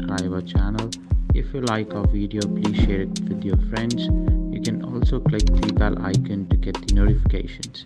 subscribe our channel. If you like our video, please share it with your friends. You can also click the bell icon to get the notifications.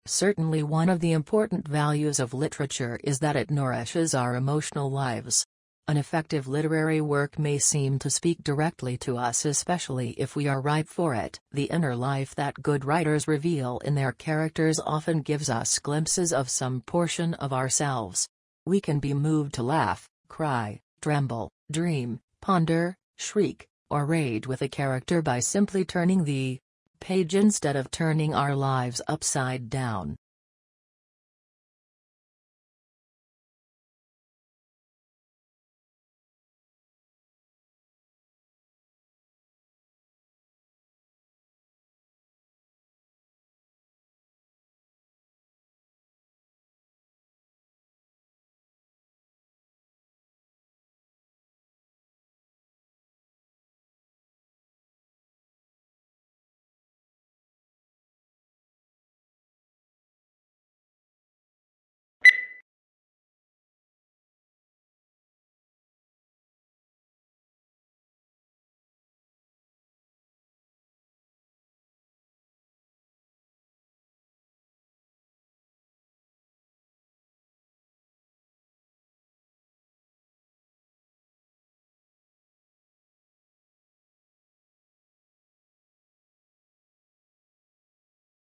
Certainly one of the important values of literature is that it nourishes our emotional lives. An effective literary work may seem to speak directly to us, especially if we are ripe for it. The inner life that good writers reveal in their characters often gives us glimpses of some portion of ourselves. We can be moved to laugh, cry, tremble, dream, ponder, shriek, or rage with a character by simply turning the page instead of turning our lives upside down.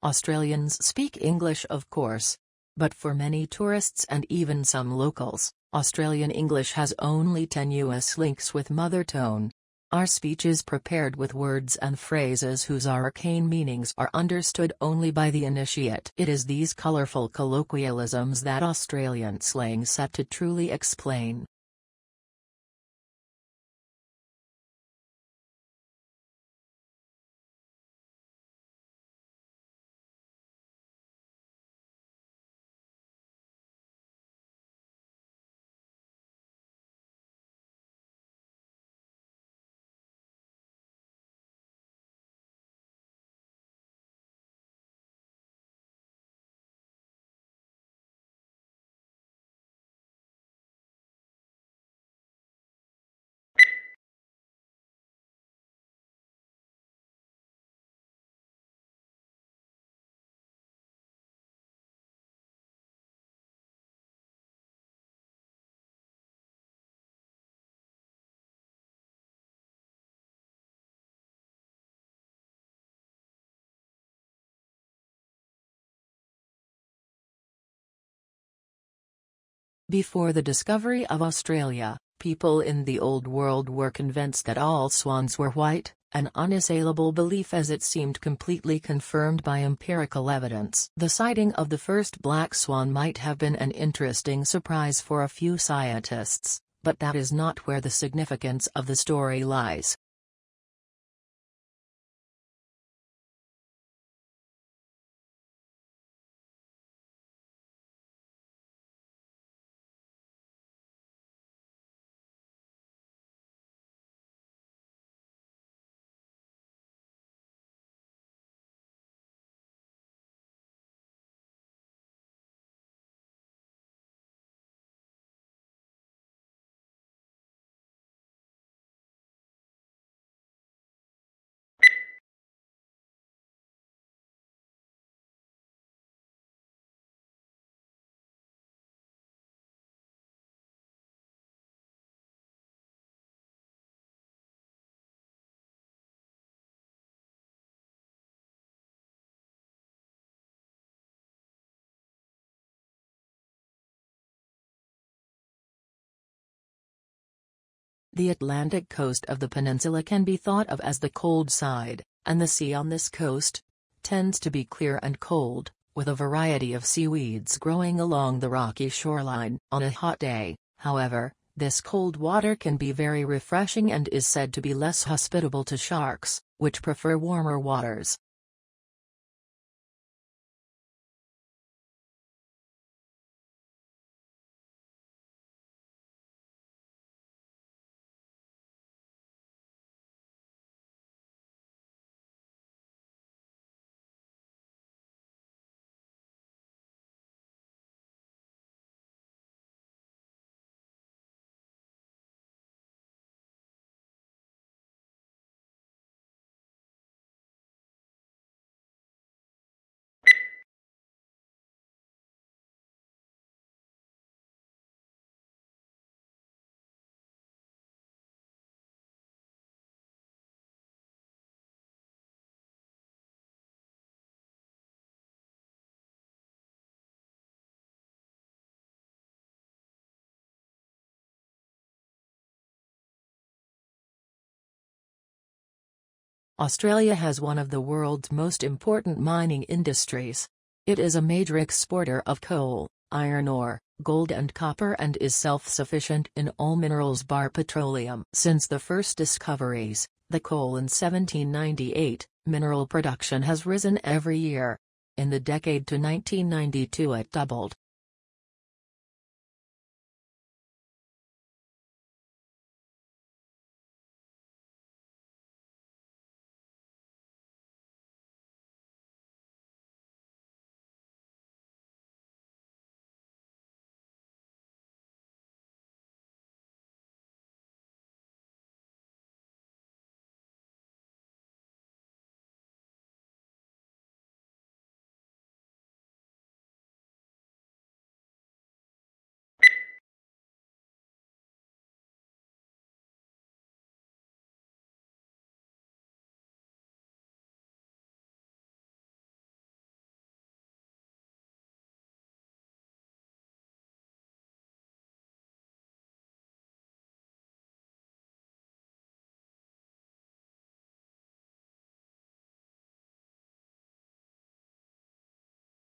Australians speak English, of course. But for many tourists and even some locals, Australian English has only tenuous links with mother tongue. Our speech is prepared with words and phrases whose arcane meanings are understood only by the initiate. It is these colourful colloquialisms that Australian slang set to truly explain. Before the discovery of Australia, people in the Old World were convinced that all swans were white, an unassailable belief as it seemed completely confirmed by empirical evidence. The sighting of the first black swan might have been an interesting surprise for a few scientists, but that is not where the significance of the story lies. The Atlantic coast of the peninsula can be thought of as the cold side, and the sea on this coast tends to be clear and cold, with a variety of seaweeds growing along the rocky shoreline. On a hot day, however, this cold water can be very refreshing and is said to be less hospitable to sharks, which prefer warmer waters. Australia has one of the world's most important mining industries. It is a major exporter of coal, iron ore, gold and copper, and is self-sufficient in all minerals bar petroleum. Since the first discoveries, the coal in 1798, mineral production has risen every year. In the decade to 1992 it doubled.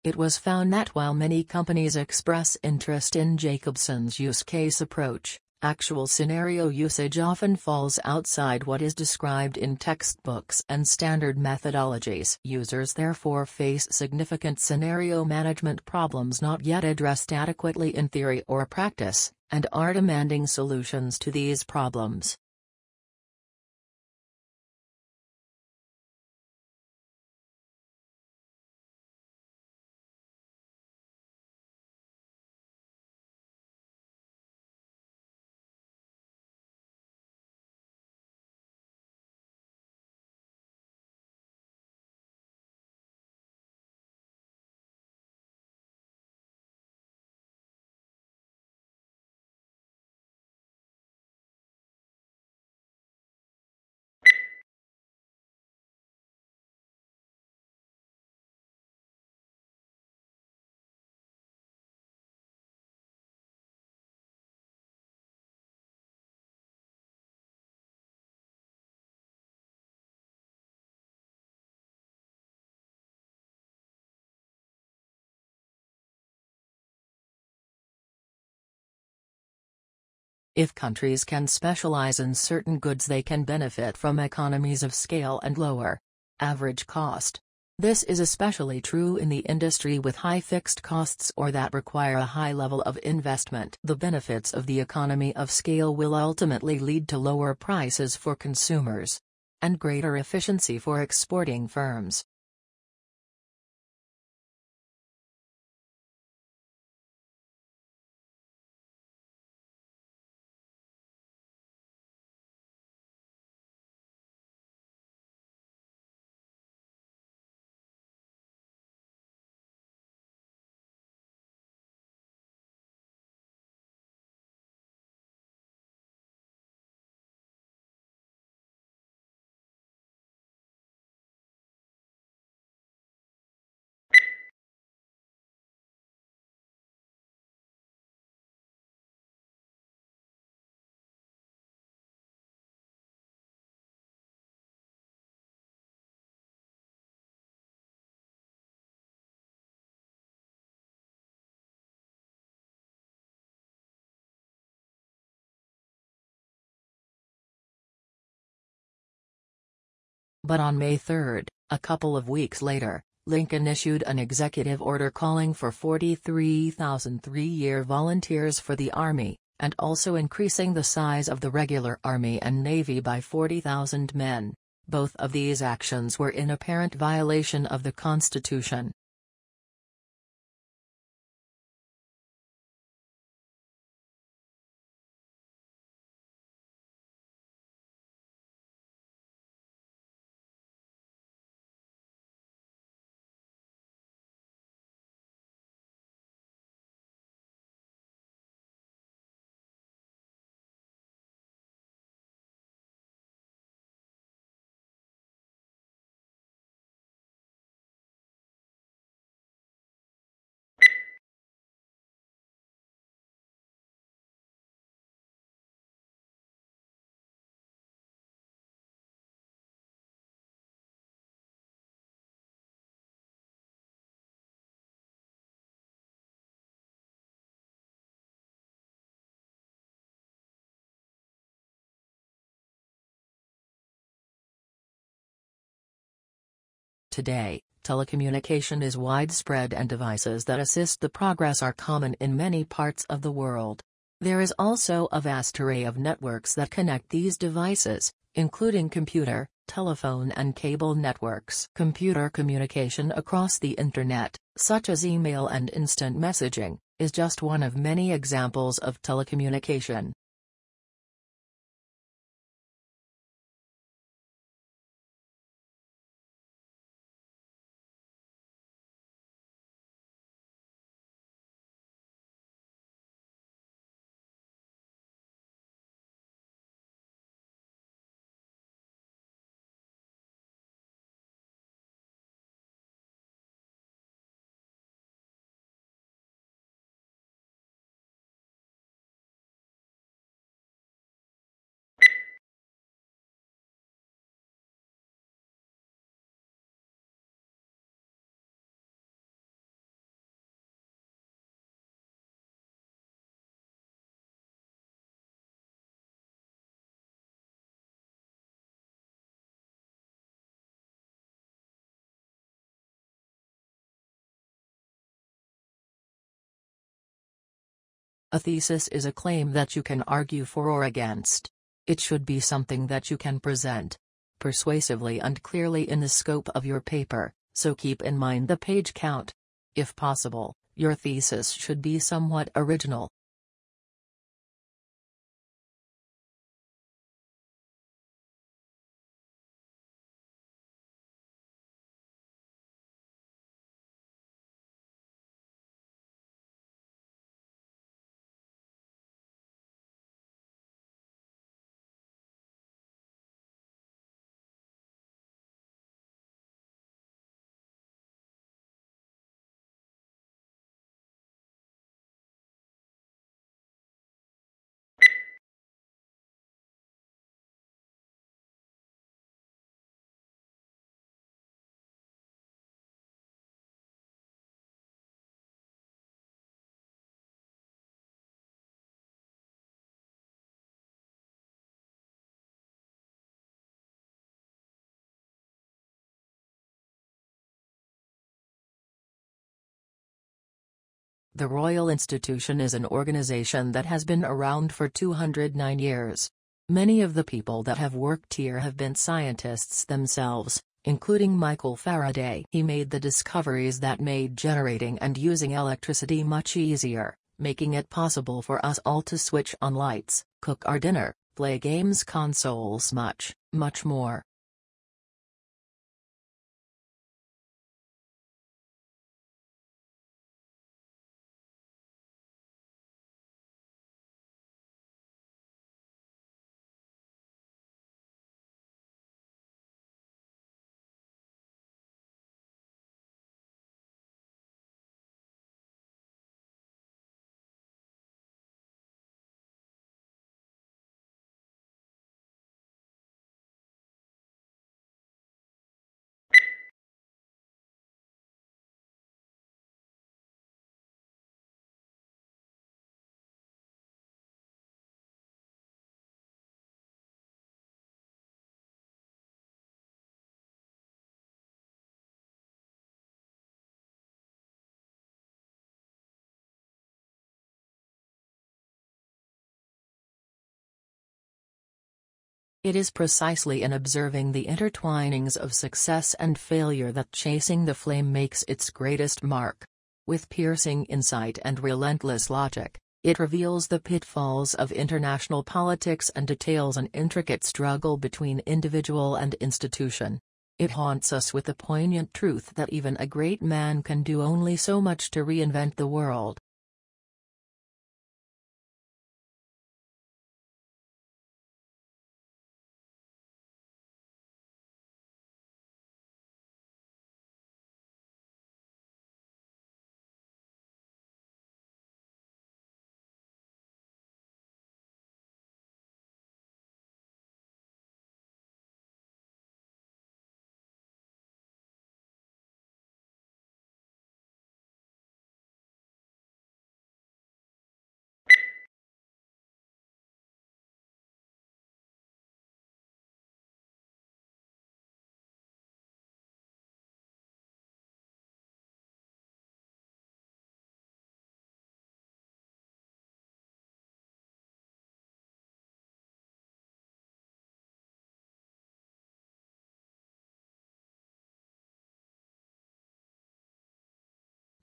It was found that while many companies express interest in Jacobson's use case approach, actual scenario usage often falls outside what is described in textbooks and standard methodologies. Users therefore face significant scenario management problems not yet addressed adequately in theory or practice, and are demanding solutions to these problems. If countries can specialize in certain goods, they can benefit from economies of scale and lower average cost. This is especially true in the industry with high fixed costs or that require a high level of investment. The benefits of the economy of scale will ultimately lead to lower prices for consumers and greater efficiency for exporting firms. But on May 3, a couple of weeks later, Lincoln issued an executive order calling for 43,000 three-year volunteers for the Army, and also increasing the size of the regular Army and Navy by 40,000 men. Both of these actions were in apparent violation of the Constitution. Today, telecommunication is widespread and devices that assist the progress are common in many parts of the world. There is also a vast array of networks that connect these devices, including computer, telephone and cable networks. Computer communication across the Internet, such as email and instant messaging, is just one of many examples of telecommunication. A thesis is a claim that you can argue for or against. It should be something that you can present persuasively and clearly in the scope of your paper, so keep in mind the page count. If possible, your thesis should be somewhat original. The Royal Institution is an organization that has been around for 209 years. Many of the people that have worked here have been scientists themselves, including Michael Faraday. He made the discoveries that made generating and using electricity much easier, making it possible for us all to switch on lights, cook our dinner, play games, consoles, much more. It is precisely in observing the intertwinings of success and failure that Chasing the Flame makes its greatest mark. With piercing insight and relentless logic, it reveals the pitfalls of international politics and details an intricate struggle between individual and institution. It haunts us with the poignant truth that even a great man can do only so much to reinvent the world.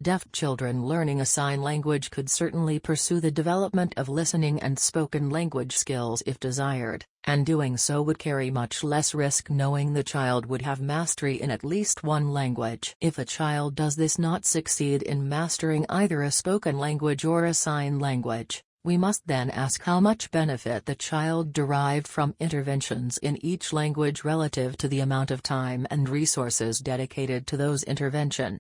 Deaf children learning a sign language could certainly pursue the development of listening and spoken language skills if desired, and doing so would carry much less risk knowing the child would have mastery in at least one language. If a child does this not succeed in mastering either a spoken language or a sign language, we must then ask how much benefit the child derived from interventions in each language relative to the amount of time and resources dedicated to those interventions.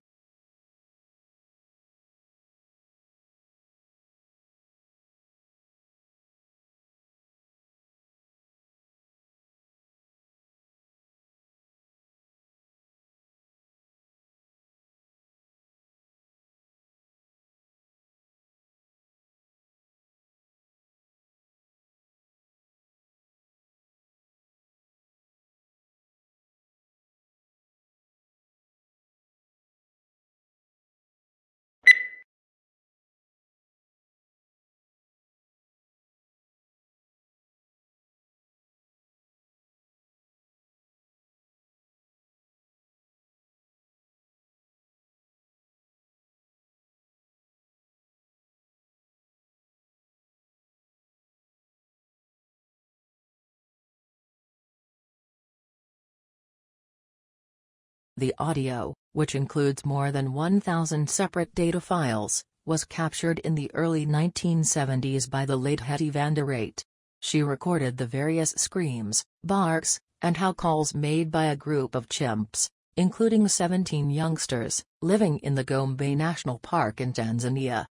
The audio, which includes more than 1,000 separate data files, was captured in the early 1970s by the late Hetty van der Rate. She recorded the various screams, barks, and howls made by a group of chimps, including 17 youngsters, living in the Gombe National Park in Tanzania.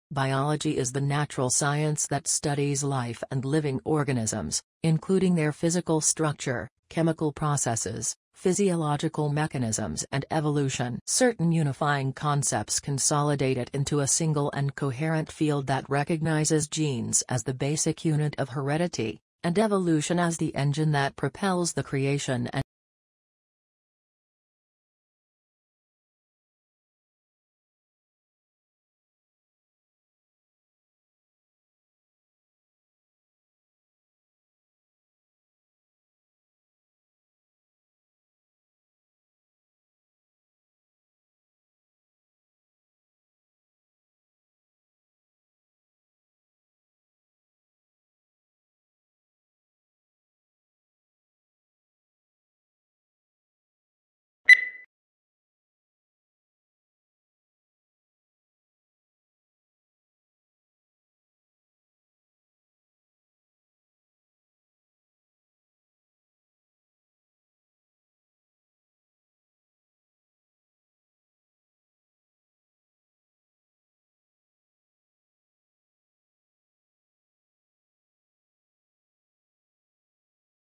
Biology is the natural science that studies life and living organisms, including their physical structure, chemical processes, physiological mechanisms and evolution. Certain unifying concepts consolidate it into a single and coherent field that recognizes genes as the basic unit of heredity, and evolution as the engine that propels the creation and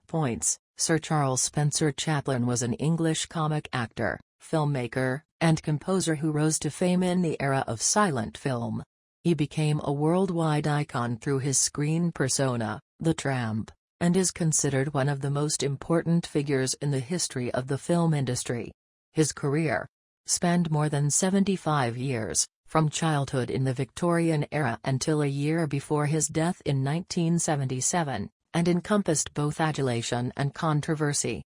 Points. Sir Charles Spencer Chaplin was an English comic actor, filmmaker, and composer who rose to fame in the era of silent film. He became a worldwide icon through his screen persona, the Tramp, and is considered one of the most important figures in the history of the film industry. His career spanned more than 75 years, from childhood in the Victorian era until a year before his death in 1977, and encompassed both adulation and controversy.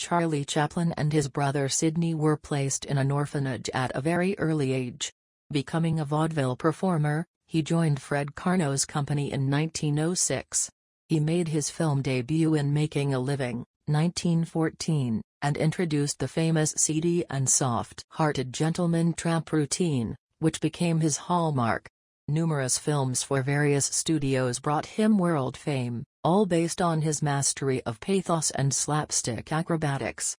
Charlie Chaplin and his brother Sidney were placed in an orphanage at a very early age. Becoming a vaudeville performer, he joined Fred Karno's company in 1906. He made his film debut in Making a Living, 1914, and introduced the famous seedy and soft-hearted gentleman tramp routine, which became his hallmark. Numerous films for various studios brought him world fame, all based on his mastery of pathos and slapstick acrobatics.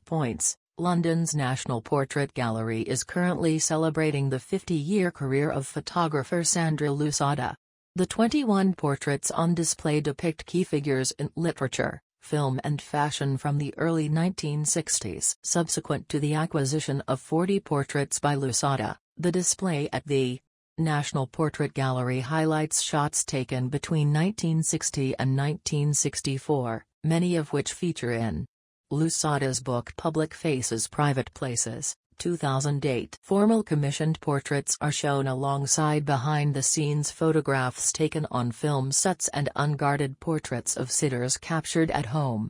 Points. London's National Portrait Gallery is currently celebrating the 50-year career of photographer Sandra Lusada. The 21 portraits on display depict key figures in literature, film and fashion from the early 1960s. Subsequent to the acquisition of 40 portraits by Lusada, the display at the National Portrait Gallery highlights shots taken between 1960 and 1964, many of which feature in Lusada's book Public Faces Private Places, 2008. Formal commissioned portraits are shown alongside behind-the-scenes photographs taken on film sets and unguarded portraits of sitters captured at home.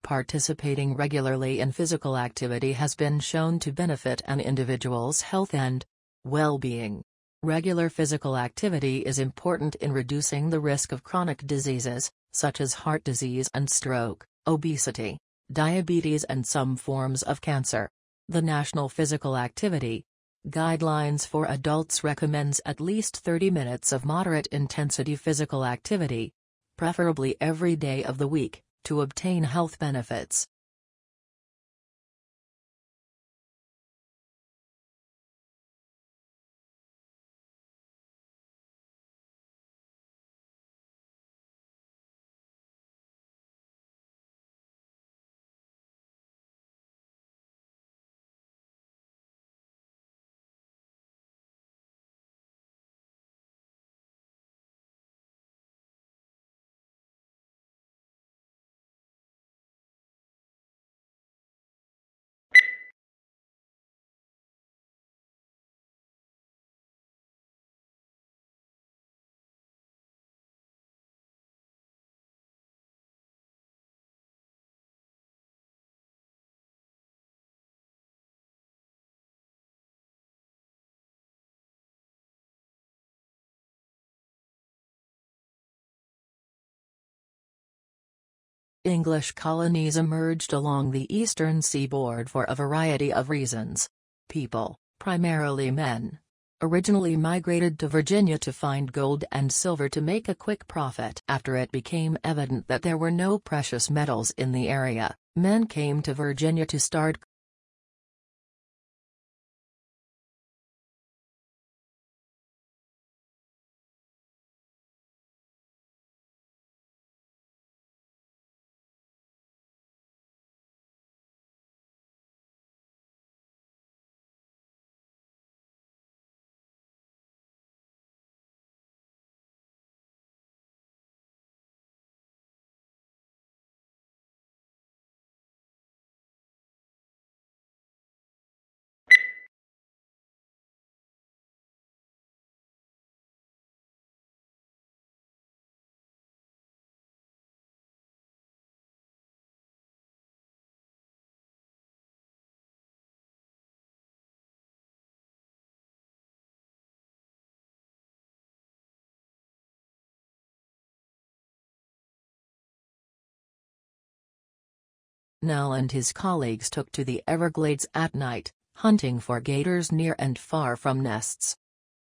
Participating regularly in physical activity has been shown to benefit an individual's health and well-being. Regular physical activity is important in reducing the risk of chronic diseases, such as heart disease and stroke, obesity, diabetes and some forms of cancer. The National Physical Activity Guidelines for adults recommends at least 30 minutes of moderate intensity physical activity, preferably every day of the week, to obtain health benefits. English colonies emerged along the eastern seaboard for a variety of reasons. People, primarily men, originally migrated to Virginia to find gold and silver to make a quick profit. After it became evident that there were no precious metals in the area, men came to Virginia to start Nell and his colleagues took to the Everglades at night, hunting for gators near and far from nests.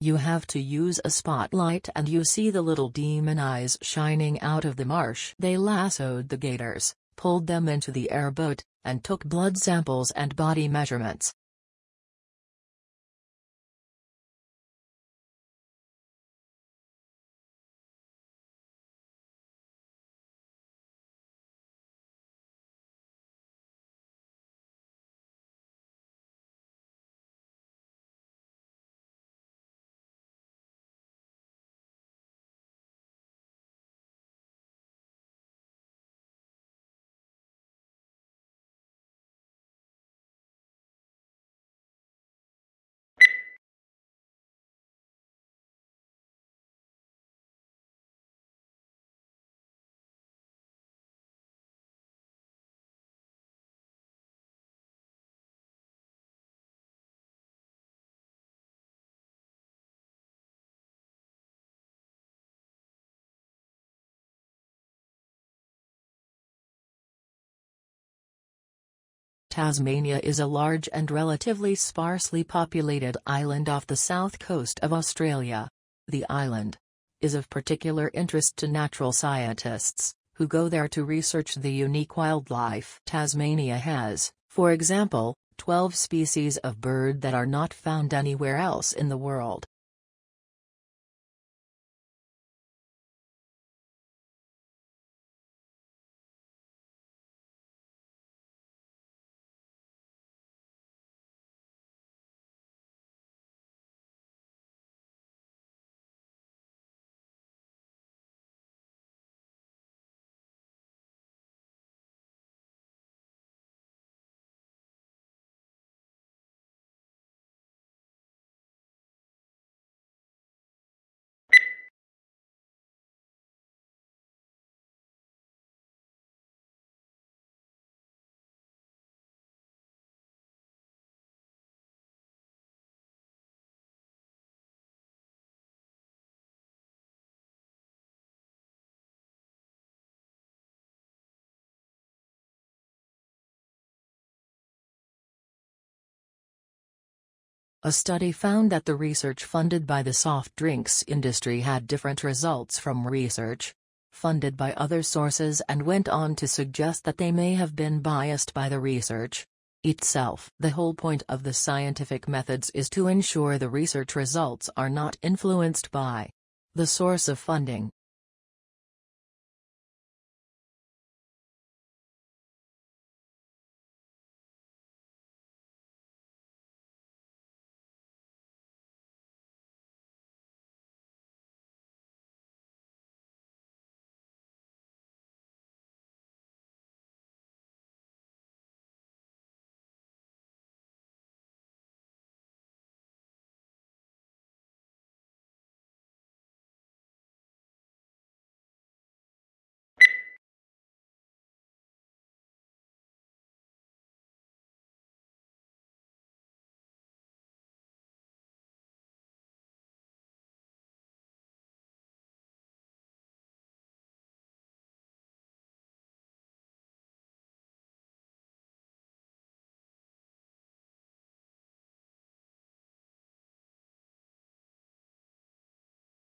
You have to use a spotlight and you see the little demon eyes shining out of the marsh. They lassoed the gators, pulled them into the airboat, and took blood samples and body measurements. Tasmania is a large and relatively sparsely populated island off the south coast of Australia. The island is of particular interest to natural scientists, who go there to research the unique wildlife. Tasmania has, for example, 12 species of bird that are not found anywhere else in the world. A study found that the research funded by the soft drinks industry had different results from research funded by other sources, and went on to suggest that they may have been biased by the research itself. The whole point of the scientific methods is to ensure the research results are not influenced by the source of funding.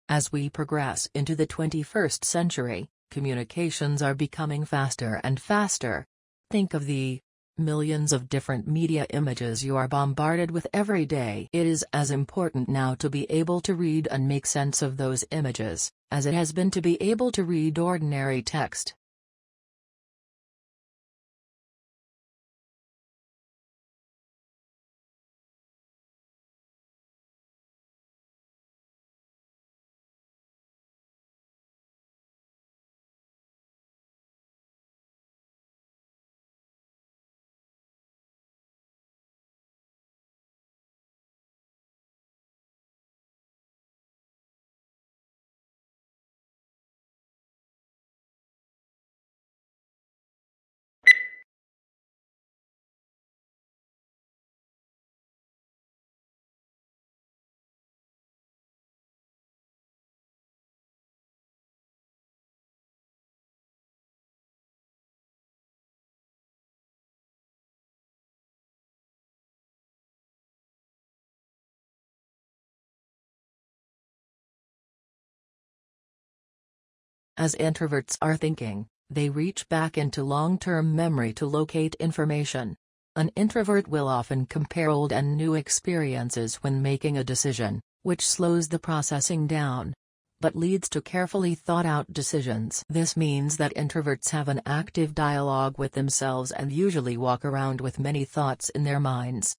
As we progress into the 21st century, communications are becoming faster and faster. Think of the millions of different media images you are bombarded with every day. It is as important now to be able to read and make sense of those images, as it has been to be able to read ordinary text. As introverts are thinking, they reach back into long-term memory to locate information. An introvert will often compare old and new experiences when making a decision, which slows the processing down, but leads to carefully thought-out decisions. This means that introverts have an active dialogue with themselves and usually walk around with many thoughts in their minds.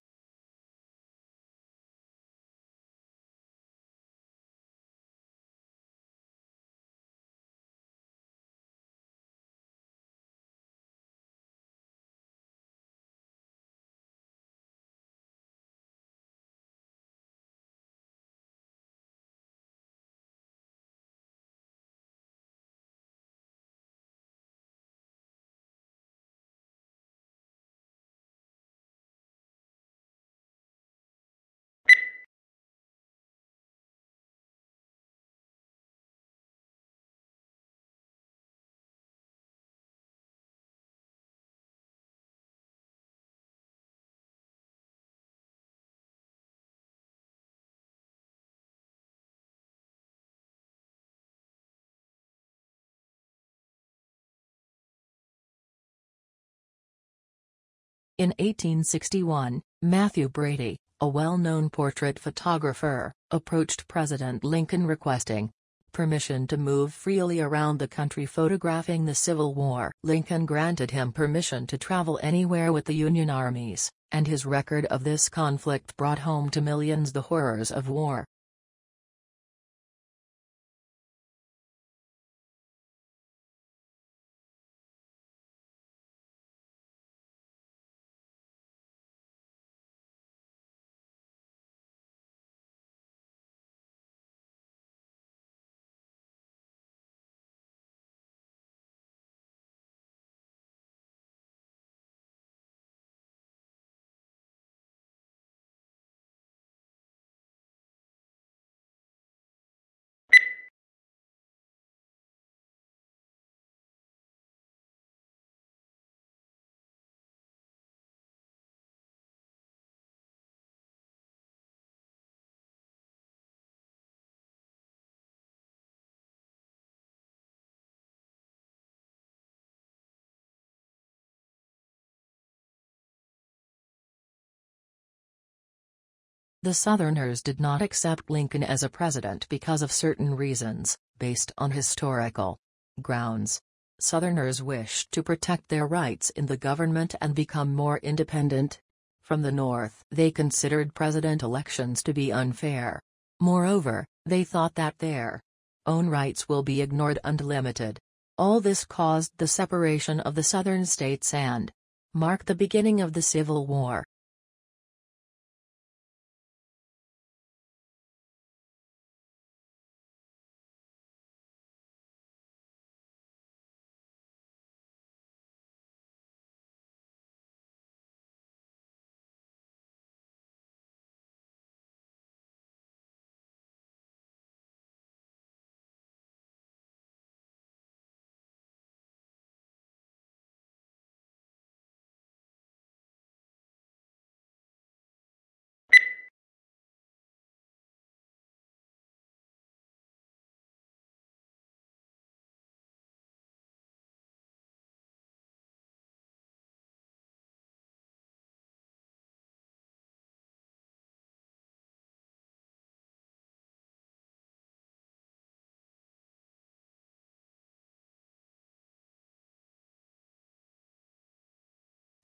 In 1861, Matthew Brady, a well-known portrait photographer, approached President Lincoln requesting permission to move freely around the country photographing the Civil War. Lincoln granted him permission to travel anywhere with the Union armies, and his record of this conflict brought home to millions the horrors of war. The Southerners did not accept Lincoln as a president because of certain reasons, based on historical grounds. Southerners wished to protect their rights in the government and become more independent. From the North, they considered president elections to be unfair. Moreover, they thought that their own rights will be ignored and limited. All this caused the separation of the Southern states and marked the beginning of the Civil War.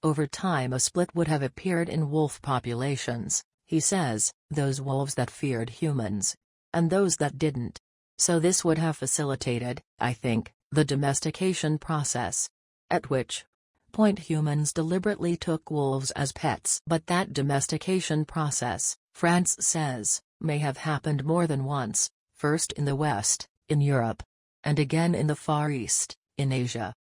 Over time a split would have appeared in wolf populations, he says, those wolves that feared humans, and those that didn't. So this would have facilitated, I think, the domestication process. At which point humans deliberately took wolves as pets. But that domestication process, France says, may have happened more than once, first in the West, in Europe, and again in the Far East, in Asia.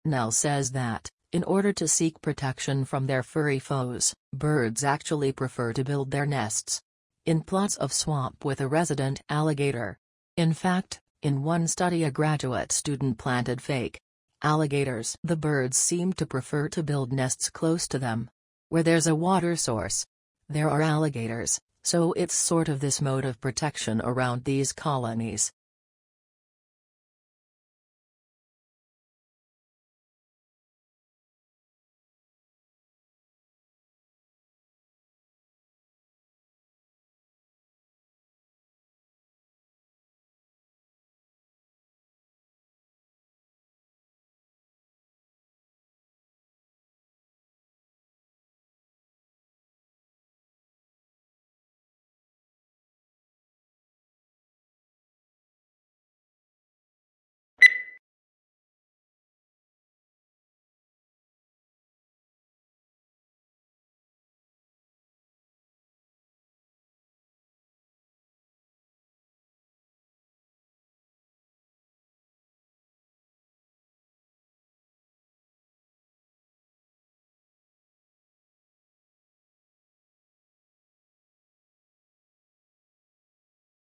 Nell says that, in order to seek protection from their furry foes, birds actually prefer to build their nests in plots of swamp with a resident alligator. In fact, in one study a graduate student planted fake alligators. The birds seem to prefer to build nests close to them. Where there's a water source, there are alligators, so it's sort of this mode of protection around these colonies.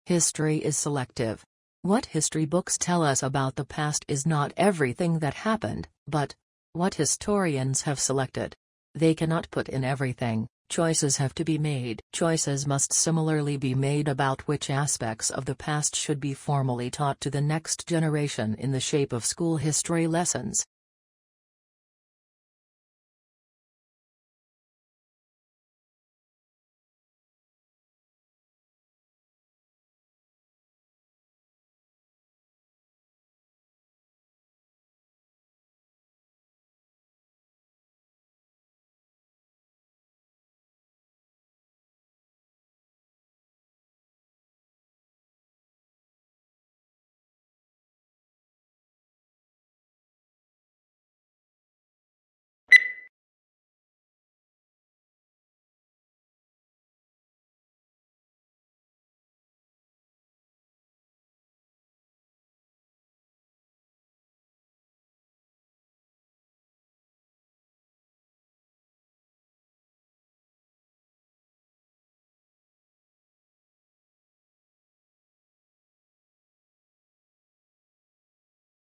History is selective. What history books tell us about the past is not everything that happened, but what historians have selected. They cannot put in everything. Choices have to be made. Choices must similarly be made about which aspects of the past should be formally taught to the next generation in the shape of school history lessons.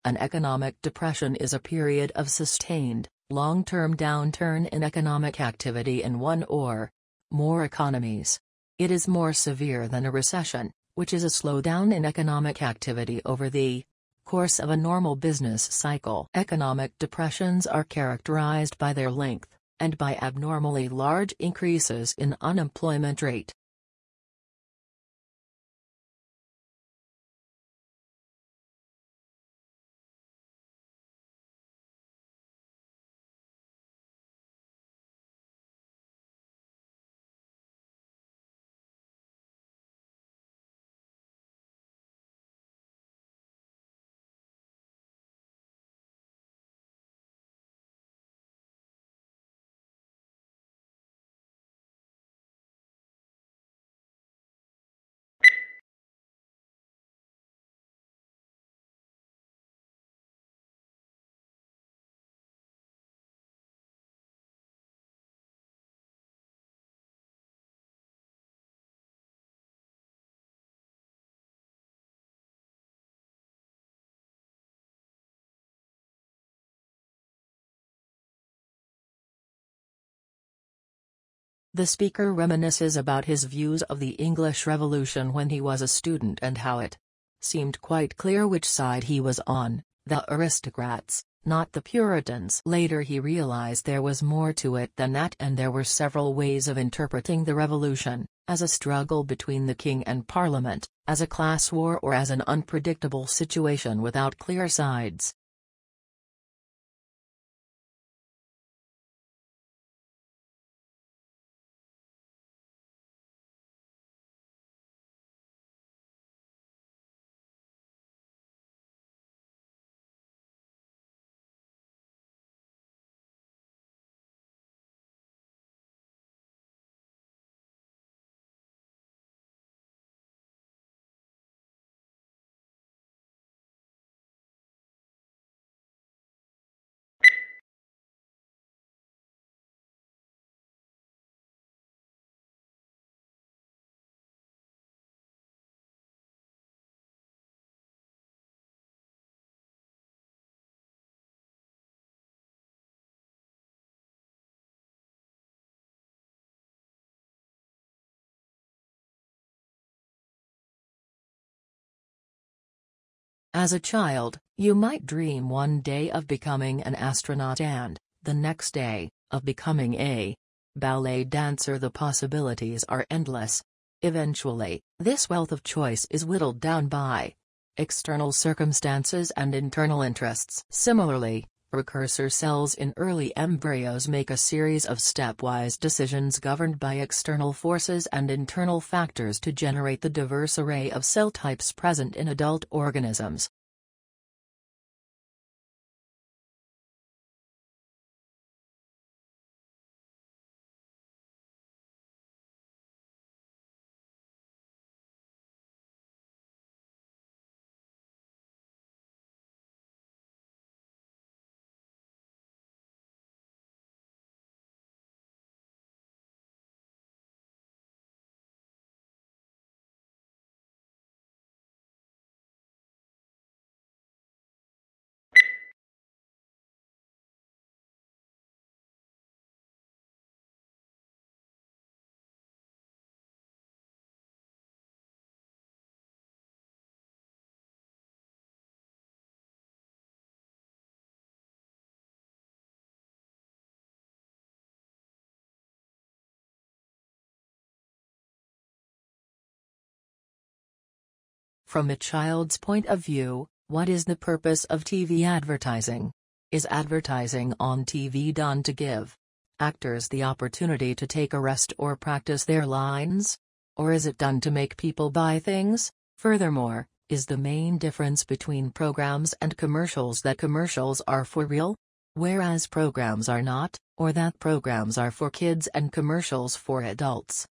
An economic depression is a period of sustained, long-term downturn in economic activity in one or more economies. It is more severe than a recession, which is a slowdown in economic activity over the course of a normal business cycle. Economic depressions are characterized by their length, and by abnormally large increases in unemployment rate. The speaker reminisces about his views of the English Revolution when he was a student and how it seemed quite clear which side he was on, the aristocrats, not the Puritans. Later he realized there was more to it than that, and there were several ways of interpreting the revolution, as a struggle between the king and parliament, as a class war, or as an unpredictable situation without clear sides. As a child, you might dream one day of becoming an astronaut and, the next day, of becoming a ballet dancer. The possibilities are endless. Eventually, this wealth of choice is whittled down by external circumstances and internal interests. Similarly, precursor cells in early embryos make a series of stepwise decisions governed by external forces and internal factors to generate the diverse array of cell types present in adult organisms. From a child's point of view, what is the purpose of TV advertising? Is advertising on TV done to give actors the opportunity to take a rest or practice their lines? Or is it done to make people buy things? Furthermore, is the main difference between programs and commercials that commercials are for real, whereas programs are not, or that programs are for kids and commercials for adults?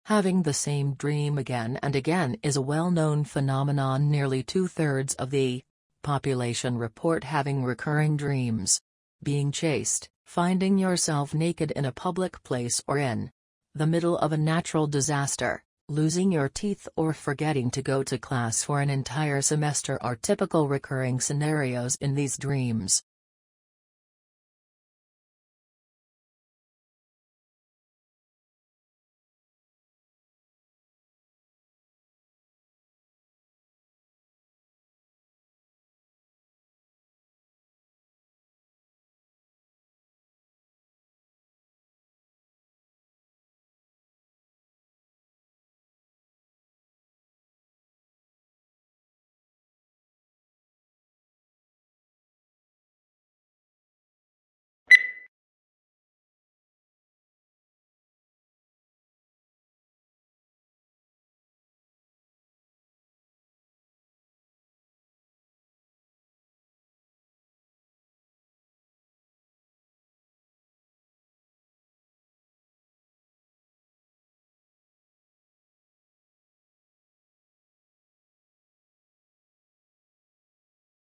Having the same dream again and again is a well-known phenomenon. Nearly 2/3 of the population report having recurring dreams. Being chased, finding yourself naked in a public place or in the middle of a natural disaster, losing your teeth or forgetting to go to class for an entire semester are typical recurring scenarios in these dreams.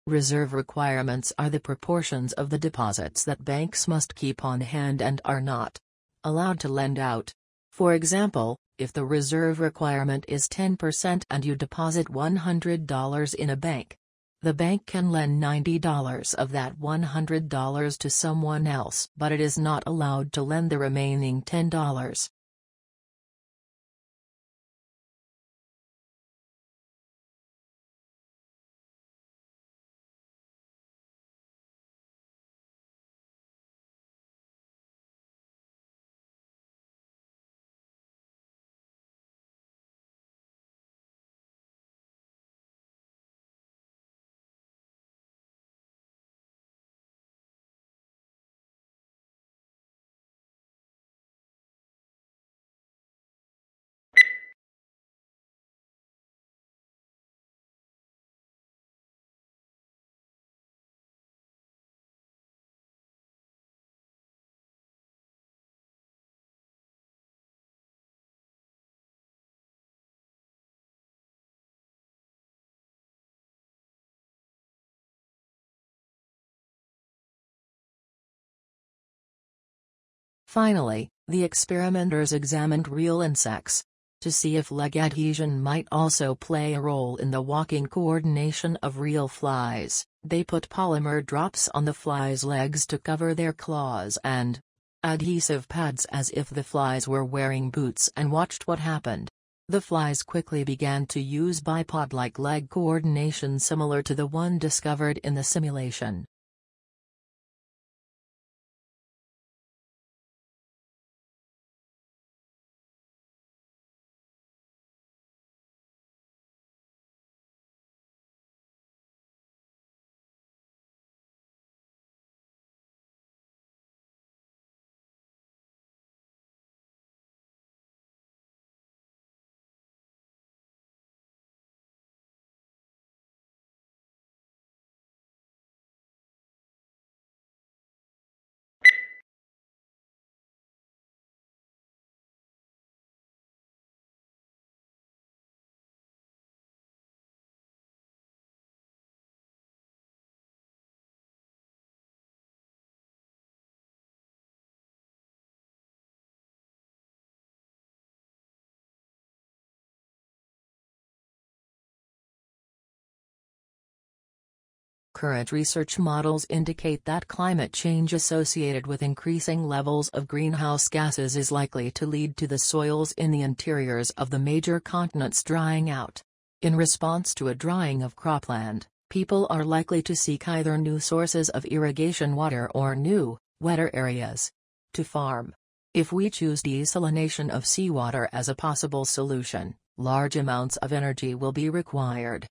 Reserve requirements are the proportions of the deposits that banks must keep on hand and are not allowed to lend out. For example, if the reserve requirement is 10% and you deposit $100 in a bank, the bank can lend $90 of that $100 to someone else, but it is not allowed to lend the remaining $10. Finally, the experimenters examined real insects to see if leg adhesion might also play a role in the walking coordination of real flies. They put polymer drops on the flies' legs to cover their claws and adhesive pads as if the flies were wearing boots and watched what happened. The flies quickly began to use bipod-like leg coordination similar to the one discovered in the simulation. Current research models indicate that climate change associated with increasing levels of greenhouse gases is likely to lead to the soils in the interiors of the major continents drying out. In response to a drying of cropland, people are likely to seek either new sources of irrigation water or new, wetter areas to farm. If we choose desalination of seawater as a possible solution, large amounts of energy will be required.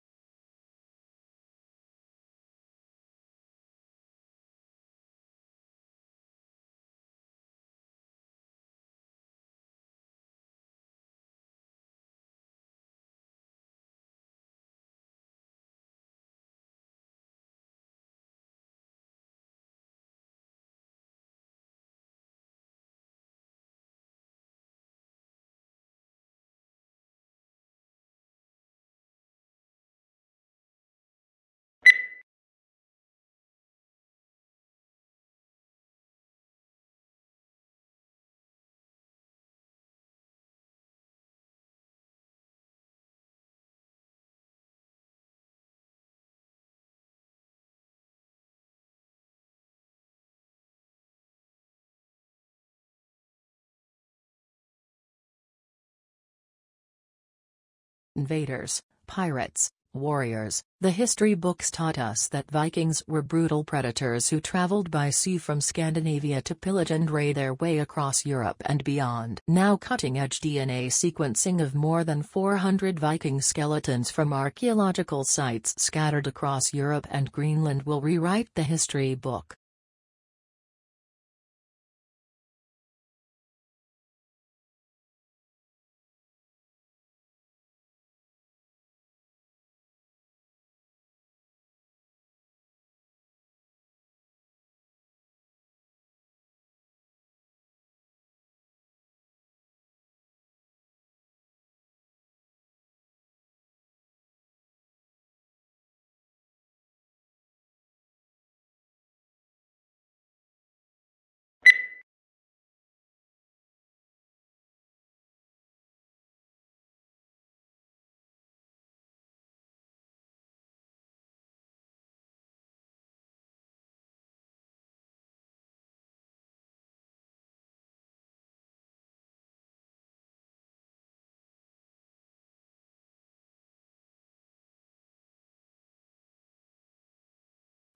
invaders, pirates, warriors. The history books taught us that Vikings were brutal predators who traveled by sea from Scandinavia to pillage and raid their way across Europe and beyond. Now cutting-edge DNA sequencing of more than 400 Viking skeletons from archaeological sites scattered across Europe and Greenland will rewrite the history book.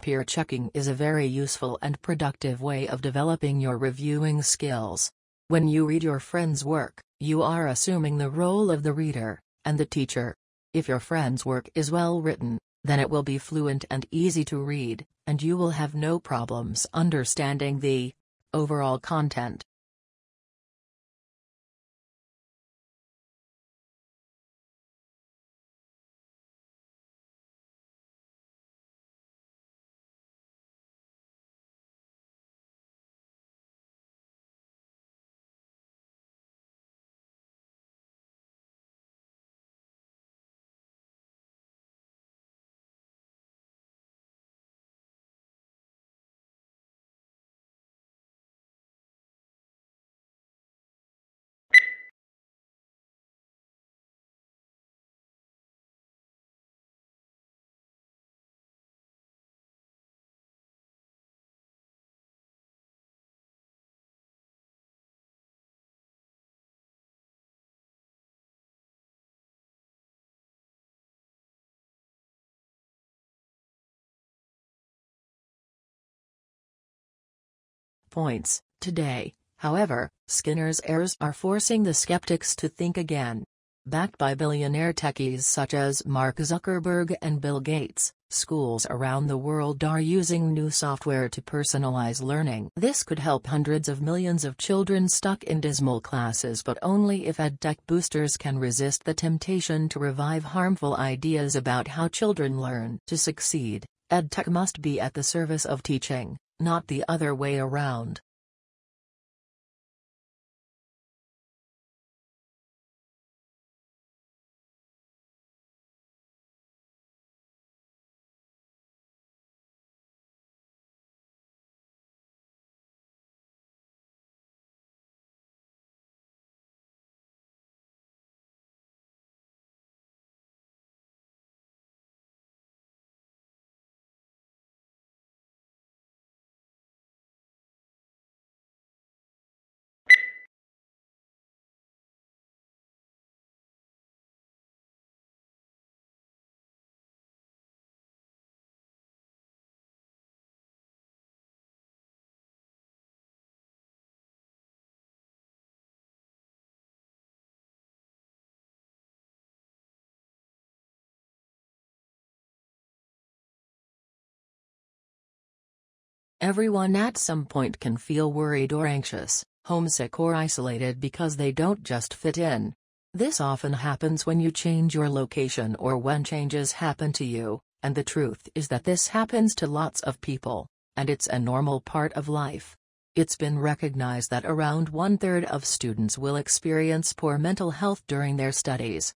Peer checking is a very useful and productive way of developing your reviewing skills. When you read your friend's work, you are assuming the role of the reader and the teacher. If your friend's work is well written, then it will be fluent and easy to read, and you will have no problems understanding the overall content. Points. Today, however, Skinner's errors are forcing the skeptics to think again. Backed by billionaire techies such as Mark Zuckerberg and Bill Gates, schools around the world are using new software to personalize learning. This could help hundreds of millions of children stuck in dismal classes, but only if edtech boosters can resist the temptation to revive harmful ideas about how children learn. To succeed, edtech must be at the service of teaching, not the other way around. Everyone at some point can feel worried or anxious, homesick or isolated because they don't just fit in. This often happens when you change your location or when changes happen to you, and the truth is that this happens to lots of people, and it's a normal part of life. It's been recognized that around 1/3 of students will experience poor mental health during their studies.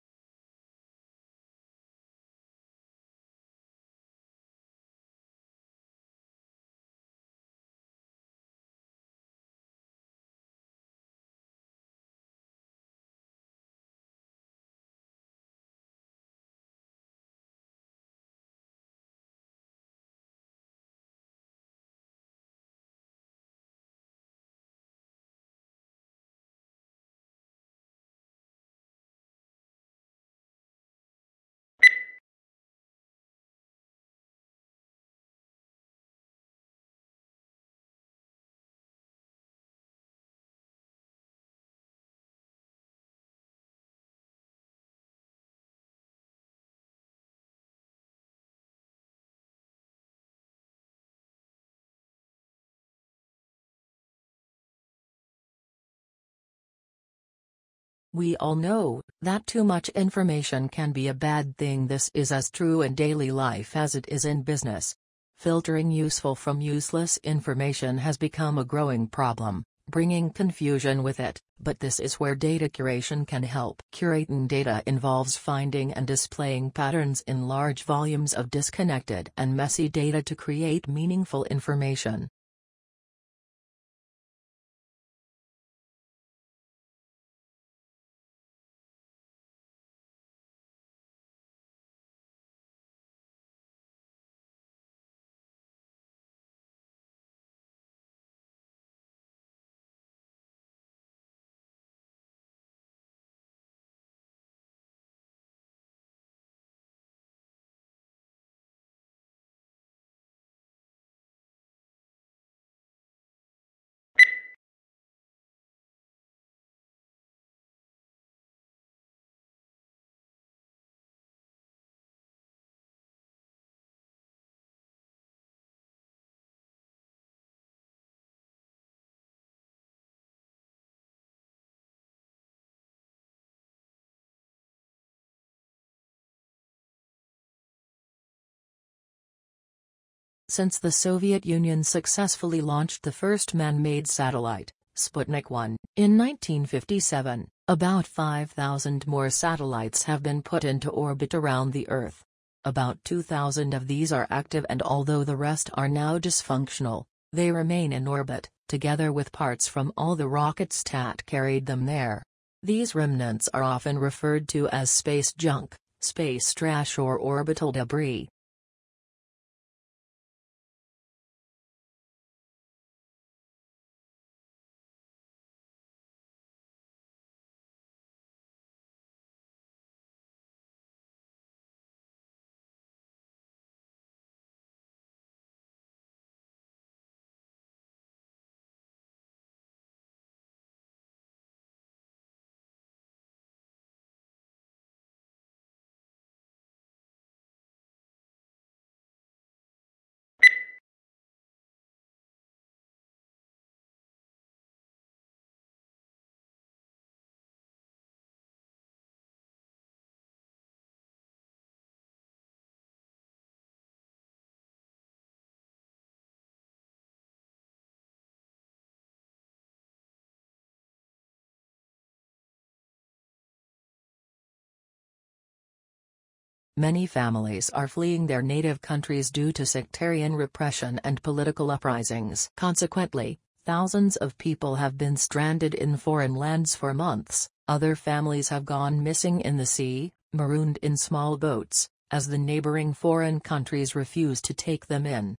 We all know that too much information can be a bad thing. This is as true in daily life as it is in business. Filtering useful from useless information has become a growing problem, bringing confusion with it, but this is where data curation can help. Curating data involves finding and displaying patterns in large volumes of disconnected and messy data to create meaningful information. Since the Soviet Union successfully launched the first man-made satellite, Sputnik 1, in 1957, about 5,000 more satellites have been put into orbit around the Earth. About 2,000 of these are active, and although the rest are now dysfunctional, they remain in orbit, together with parts from all the rockets that carried them there. These remnants are often referred to as space junk, space trash, or orbital debris. Many families are fleeing their native countries due to sectarian repression and political uprisings. Consequently, thousands of people have been stranded in foreign lands for months. Other families have gone missing in the sea, marooned in small boats, as the neighboring foreign countries refuse to take them in.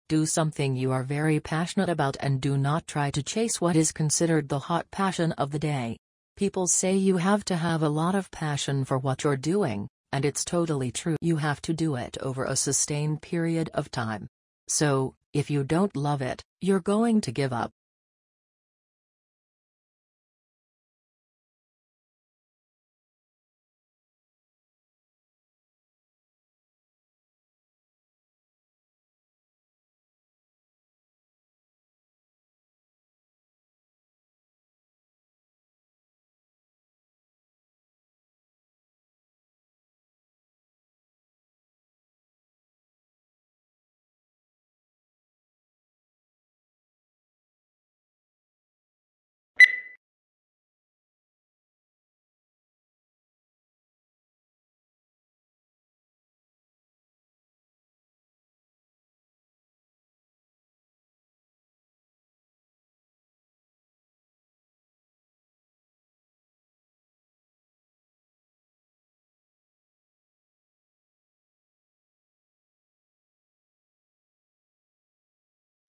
Do something you are very passionate about and do not try to chase what is considered the hot passion of the day. People say you have to have a lot of passion for what you're doing, and it's totally true. You have to do it over a sustained period of time. So, if you don't love it, you're going to give up.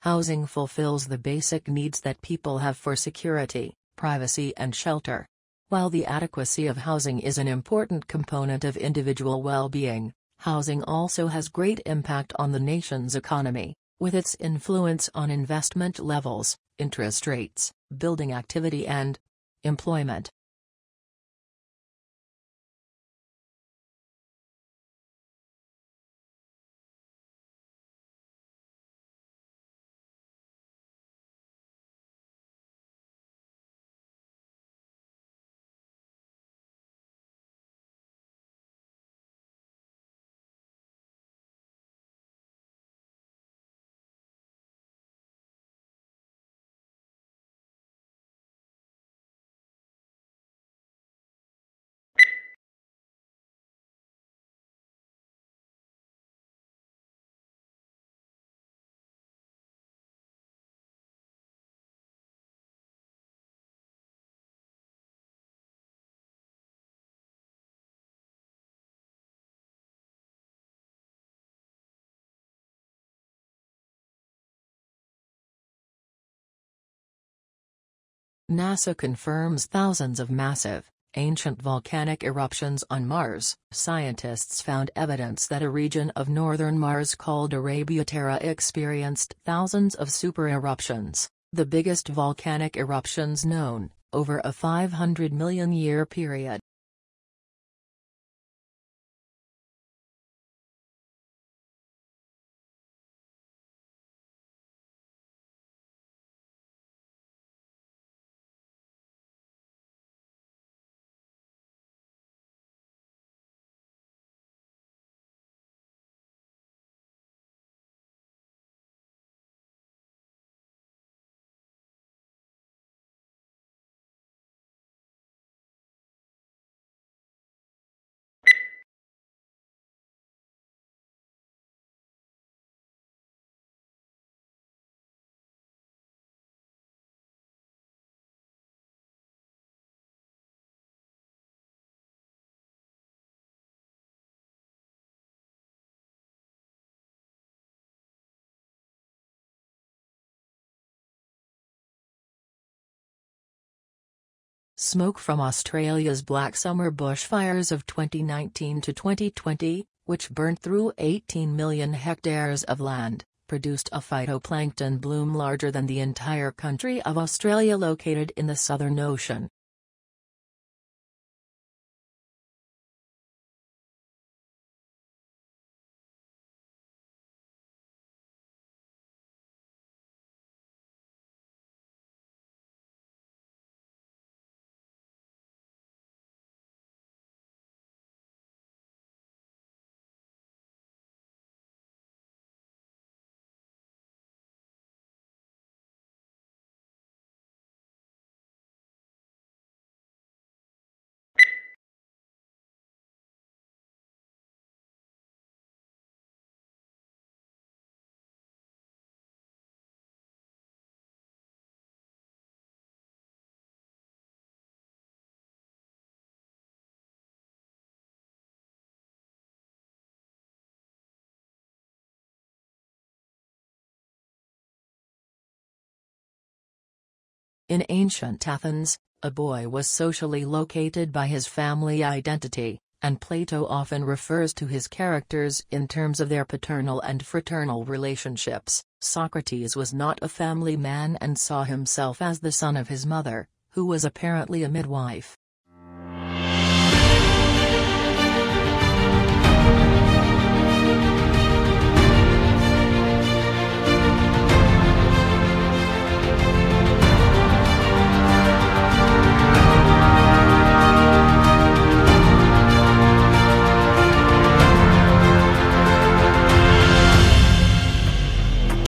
Housing fulfills the basic needs that people have for security, privacy and shelter. While the adequacy of housing is an important component of individual well-being, housing also has great impact on the nation's economy, with its influence on investment levels, interest rates, building activity and employment. NASA confirms thousands of massive, ancient volcanic eruptions on Mars. Scientists found evidence that a region of northern Mars called 𝗂𝗶𝗰𝗆 experienced thousands of super-eruptions, the biggest volcanic eruptions known, over a 500 million year period. Smoke from Australia's Black Summer bushfires of 2019 to 2020, which burned through 18 million hectares of land, produced a phytoplankton bloom larger than the entire country of Australia located in the Southern Ocean. In ancient Athens, a boy was socially located by his family identity, and Plato often refers to his characters in terms of their paternal and fraternal relationships. Socrates was not a family man and saw himself as the son of his mother, who was apparently a midwife.